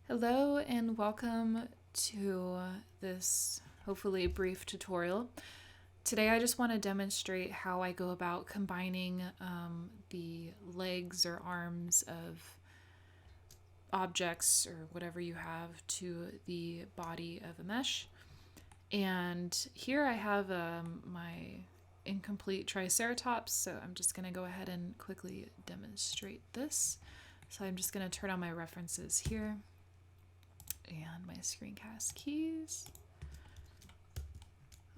Hello and welcome to this hopefully brief tutorial. Today I just want to demonstrate how I go about combining the legs or arms of objects or whatever you have to the body of a mesh. And here I have my incomplete Triceratops, so I'm just going to go ahead and quickly demonstrate this. So I'm just going to turn on my references here and my screencast keys.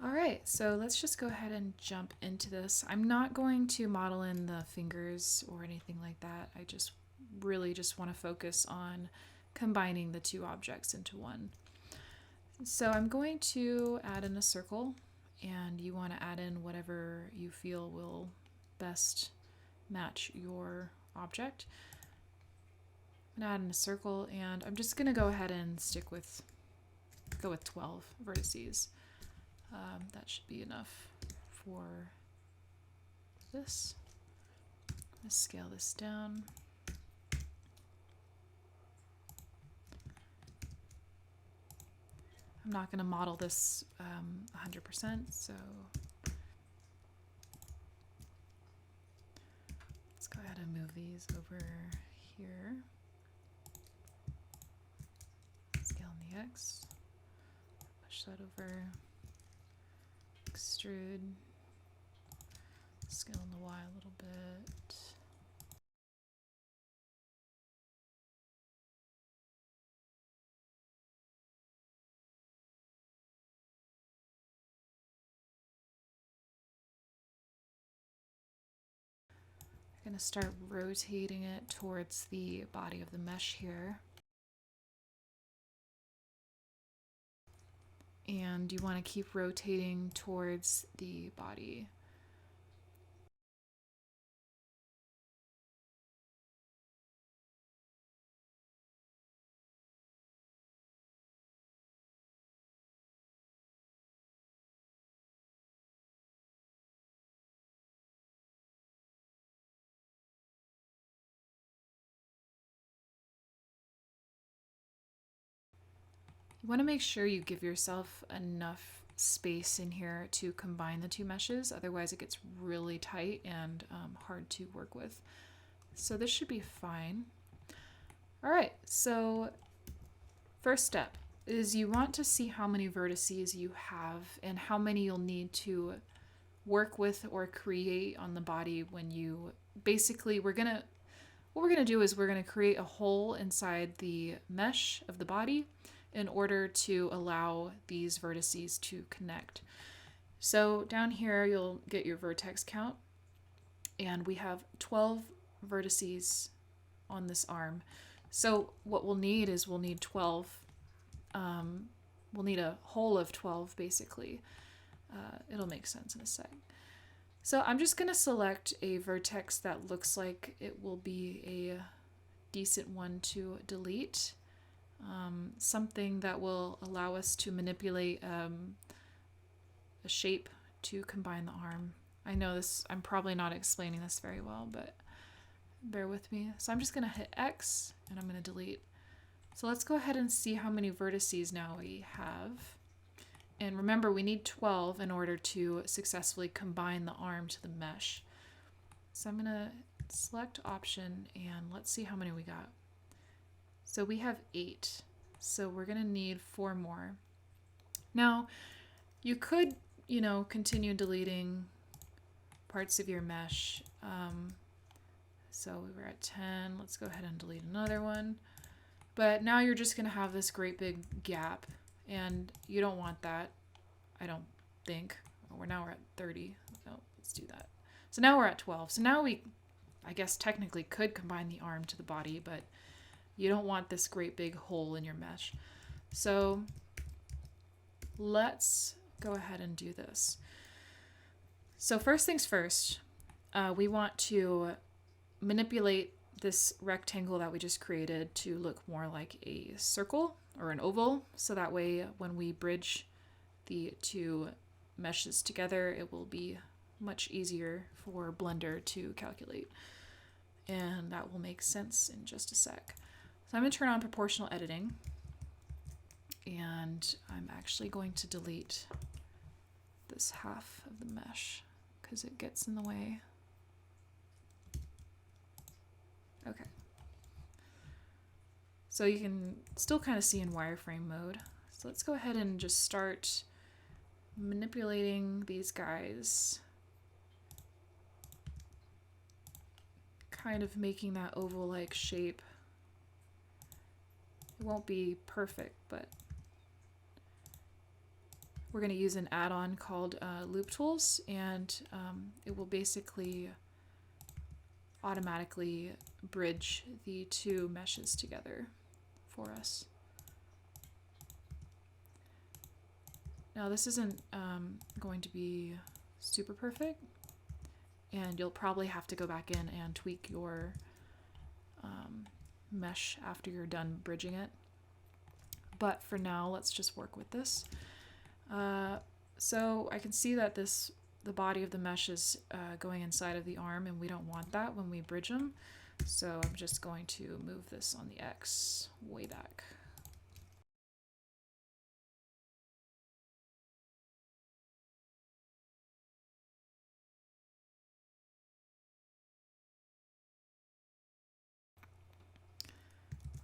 All right, so let's just go ahead and jump into this. I'm not going to model in the fingers or anything like that. I just really just want to focus on combining the two objects into one. So I'm going to add in a circle, and you want to add in whatever you feel will best match your object. I'm gonna add in a circle, and I'm just gonna go ahead and go with 12 vertices. That should be enough for this. Let's scale this down. I'm not gonna model this 100%, so let's go ahead and move these over here. Scale in the X, push that over, extrude, scale in the Y a little bit. I'm going to start rotating it towards the body of the mesh here. And you want to keep rotating towards the body. You want to make sure you give yourself enough space in here to combine the two meshes, otherwise it gets really tight and hard to work with. So this should be fine. All right, so first step is you want to see how many vertices you have and how many you'll need to work with or create on the body when you basically what we're gonna do is we're gonna create a hole inside the mesh of the body in order to allow these vertices to connect. So down here you'll get your vertex count, and we have 12 vertices on this arm. So what we'll need is we'll need 12. We'll need a hole of 12 basically. It'll make sense in a sec. So I'm just going to select a vertex that looks like it will be a decent one to delete. Something that will allow us to manipulate a shape to combine the arm. I know this, I'm probably not explaining this very well, but bear with me. So I'm just going to hit X and I'm going to delete. So let's go ahead and see how many vertices now we have. And remember, we need 12 in order to successfully combine the arm to the mesh. So I'm going to select option and let's see how many we got. So we have 8. So we're going to need 4 more. Now, you could, continue deleting parts of your mesh. So we were at 10. Let's go ahead and delete another one. But now you're just going to have this great big gap, and you don't want that, I don't think. Oh, now we're at 30. Oh, let's do that. So now we're at 12. So now we, I guess, technically could combine the arm to the body, but you don't want this great big hole in your mesh. So let's go ahead and do this. So first things first, we want to manipulate this rectangle that we just created to look more like a circle or an oval, so that way when we bridge the two meshes together, it will be much easier for Blender to calculate. And that will make sense in just a sec. So I'm going to turn on proportional editing, and I'm actually going to delete this half of the mesh because it gets in the way. Okay. So you can still kind of see in wireframe mode. So let's go ahead and just start manipulating these guys, kind of making that oval-like shape. It won't be perfect, but we're going to use an add-on called Loop Tools, and it will basically automatically bridge the two meshes together for us. Now this isn't going to be super perfect, and you'll probably have to go back in and tweak your mesh after you're done bridging it. But for now, let's just work with this. So I can see that the body of the mesh is going inside of the arm, and we don't want that when we bridge them. So I'm just going to move this on the X way back.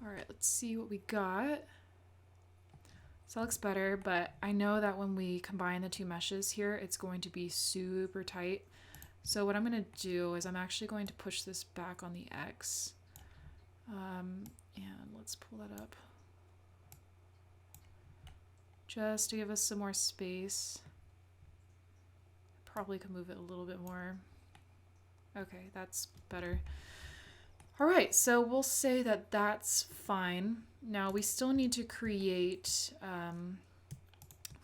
All right, let's see what we got. So that looks better, but I know that when we combine the two meshes here, it's going to be super tight. So what I'm going to do is I'm actually going to push this back on the X. And let's pull that up. Just to give us some more space. Probably could move it a little bit more. Okay, that's better. All right, so we'll say that that's fine. Now we still need to create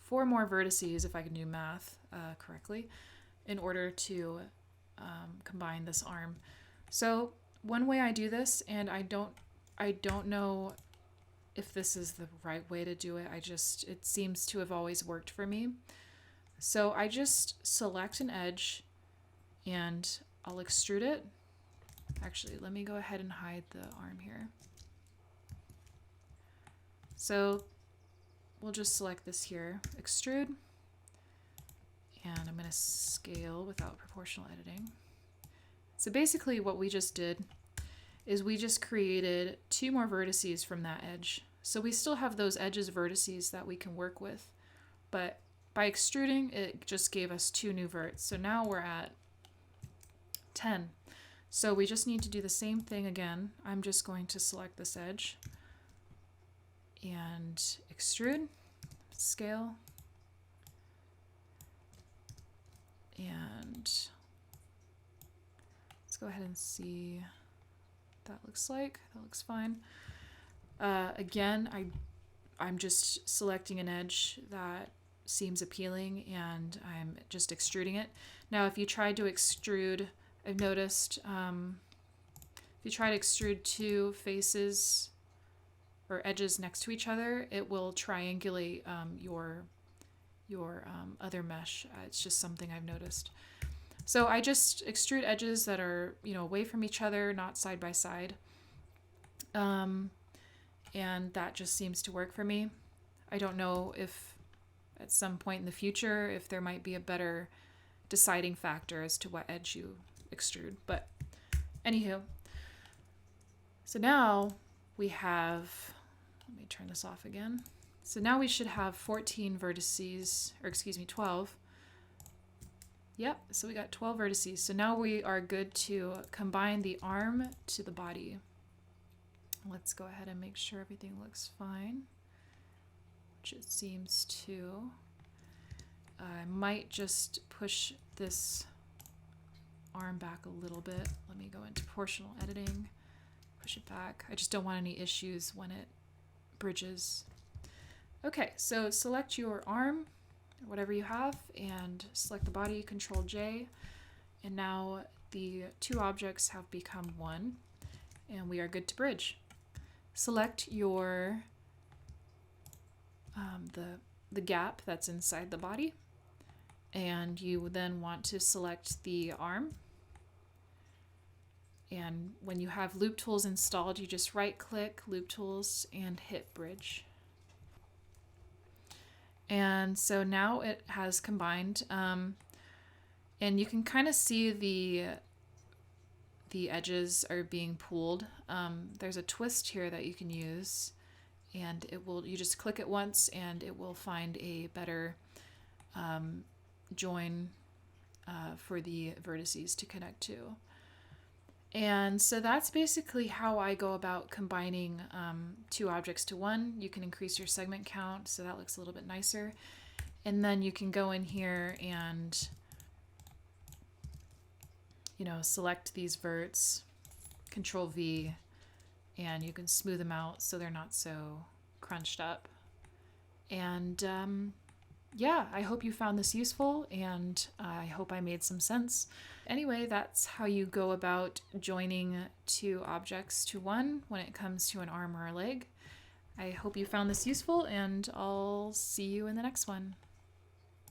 4 more vertices, if I can do math correctly, in order to combine this arm. So one way I do this, and I don't know if this is the right way to do it. It seems to have always worked for me. So I just select an edge and I'll extrude it. Actually, let me go ahead and hide the arm here. So we'll just select this here, extrude, and I'm going to scale without proportional editing. So basically what we just did is we just created 2 more vertices from that edge. So we still have those edges vertices that we can work with, but by extruding, it just gave us 2 new verts. So now we're at 10. So we just need to do the same thing again. I'm just going to select this edge and extrude, scale, and let's go ahead and see what that looks like. That looks fine. Again, I'm just selecting an edge that seems appealing and I'm just extruding it. Now if you tried to extrude, I've noticed if you try to extrude 2 faces or edges next to each other, it will triangulate your other mesh. It's just something I've noticed. So I just extrude edges that are, away from each other, not side by side. And that just seems to work for me. I don't know if at some point in the future, if there might be a better deciding factor as to what edge you extrude. But anywho, so now we have, let me turn this off again. So now we should have 14 vertices, or excuse me, 12. Yep, so we got 12 vertices. So now we are good to combine the arm to the body. Let's go ahead and make sure everything looks fine, which it seems to. I might just push this arm back a little bit. Let me go into proportional editing, push it back. I just don't want any issues when it bridges. Okay, so select your arm, whatever you have, and select the body, Control J, and now the 2 objects have become 1, and we are good to bridge. Select your the gap that's inside the body, and you then want to select the arm, And when you have loop tools installed, you just right click loop tools and hit bridge. And so now it has combined, and you can kind of see the edges are being pulled. There's a twist here that you can use, and you just click it once and it will find a better join for the vertices to connect to. And so that's basically how I go about combining two objects to one. You can increase your segment count so that looks a little bit nicer. And then you can go in here and, select these verts, Control V, and you can smooth them out so they're not so crunched up. And yeah, I hope you found this useful, and I hope I made some sense. Anyway, that's how you go about joining two objects to one when it comes to an arm or a leg. I hope you found this useful, and I'll see you in the next one.